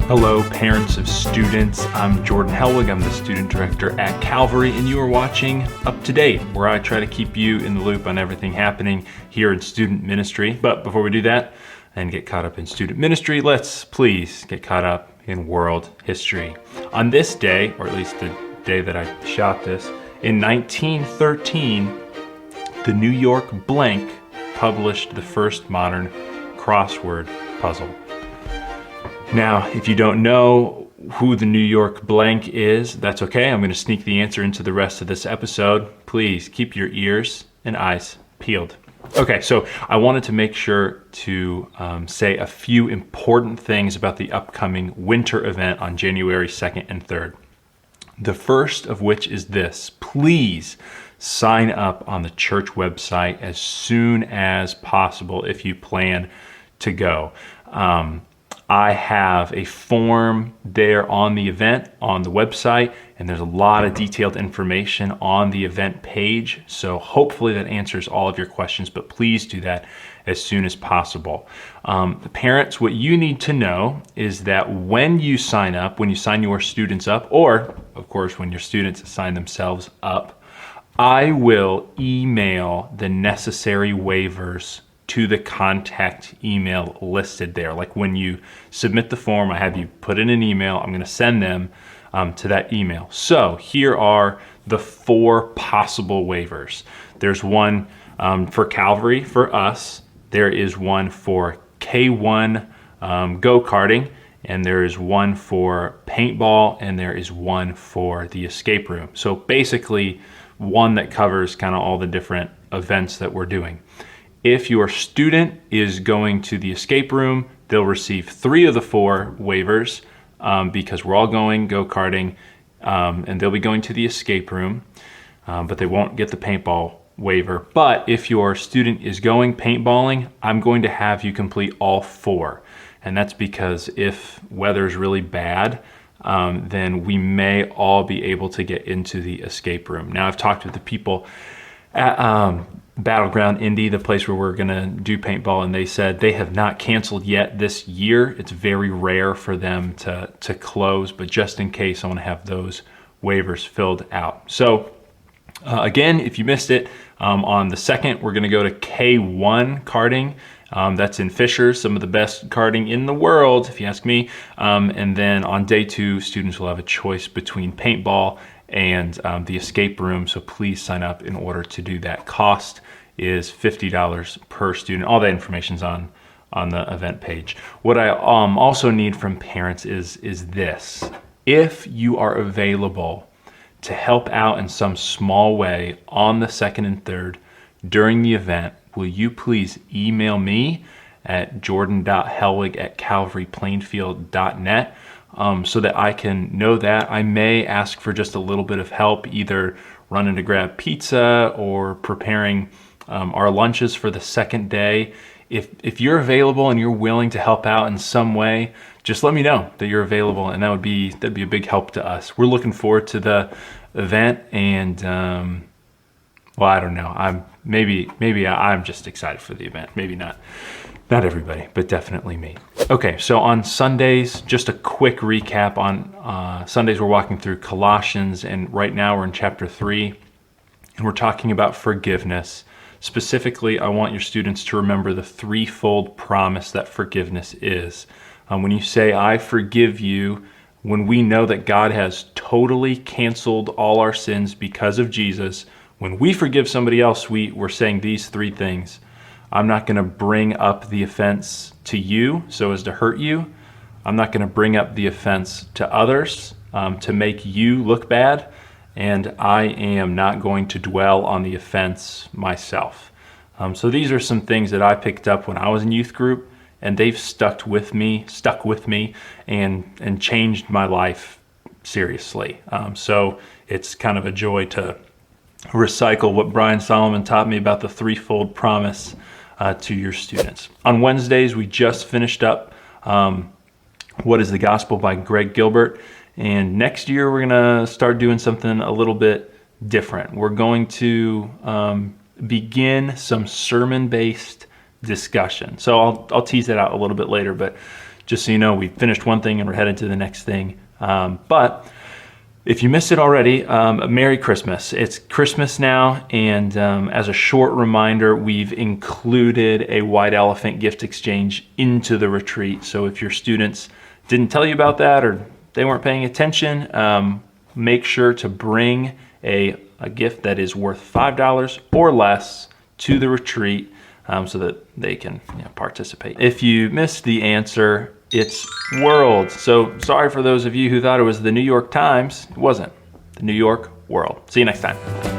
Hello, parents of students. I'm Jordan Helwig. I'm the student director at Calvary, and you are watching Up to Date, where I try to keep you in the loop on everything happening here in student ministry. But before we do that and get caught up in student ministry, let's please get caught up in world history. On this day, or at least the day that I shot this, in 1913, the New York Blank published the first modern crossword puzzle. Now, if you don't know who the New York Blank is, that's okay. I'm going to sneak the answer into the rest of this episode. Please keep your ears and eyes peeled. Okay, so I wanted to make sure to say a few important things about the upcoming winter event on January 2nd and 3rd. The first of which is this: please sign up on the church website as soon as possible if you plan to go. I have a form there on the event on the website, and there's a lot of detailed information on the event page. So hopefully that answers all of your questions, but please do that as soon as possible. The parents, what you need to know is that when you sign up, when you sign your students up, or of course when your students sign themselves up, I will email the necessary waivers to the contact email listed there. Like when you submit the form, I have you put in an email. I'm going to send them to that email. So here are the 4 possible waivers. There's one for Calvary, for us. There is one for K1 go-karting, and there is one for paintball, and there is one for the escape room. So basically one that covers kind of all the different events that we're doing. If your student is going to the escape room, they'll receive 3 of the 4 waivers because we're all going go-karting, and they'll be going to the escape room, but they won't get the paintball waiver. But if your student is going paintballing, I'm going to have you complete all 4. And that's because if weather's really bad, then we may all be able to get into the escape room. Now, I've talked with the people at Battleground Indy, the place where we're gonna do paintball, and they said they have not canceled yet this year. It's very rare for them to close, but just in case, I want to have those waivers filled out. So again, if you missed it, on the 2nd, we're gonna go to K1 karting. That's in Fishers, some of the best karting in the world, if you ask me. And then on day 2, students will have a choice between paintball and the escape room. So please sign up in order to do that. Cost is $50 per student. All that information's on the event page. What I also need from parents is this: if you are available to help out in some small way on the 2nd and 3rd during the event, will you please email me at jordan.helwig@calvaryplainfield.net so that I can know that. I may ask for just a little bit of help, either running to grab pizza or preparing our lunches for the second day. If you're available and you're willing to help out in some way, just let me know that you're available, and that'd be a big help to us. We're looking forward to the event, and well, I don't know. Maybe I'm just excited for the event. Maybe not everybody, but definitely me. Okay, so on Sundays, just a quick recap. On Sundays, we're walking through Colossians, and right now we're in chapter 3, and we're talking about forgiveness. Specifically, I want your students to remember the threefold promise that forgiveness is. When you say, I forgive you, when we know that God has totally canceled all our sins because of Jesus, when we forgive somebody else, we're saying these 3 things. I'm not going to bring up the offense to you so as to hurt you. I'm not going to bring up the offense to others to make you look bad. And I am not going to dwell on the offense myself. So these are some things that I picked up when I was in youth group, and they've stuck with me and changed my life seriously. So it's kind of a joy to recycle what Brian Solomon taught me about the threefold promise to your students. On Wednesdays, we just finished up What is the Gospel by Greg Gilbert. And next year, we're going to start doing something a little bit different. We're going to begin some sermon-based discussion. So I'll tease that out a little bit later, but just so you know, we finished one thing and we're headed to the next thing. But if you missed it already, Merry Christmas. It's Christmas now, and as a short reminder, we've included a White Elephant gift exchange into the retreat. So if your students didn't tell you about that or they weren't paying attention, make sure to bring a gift that is worth $5 or less to the retreat so that they can participate. If you missed the answer, it's World. So sorry for those of you who thought it was the New York Times. It wasn't. The New York World. See you next time.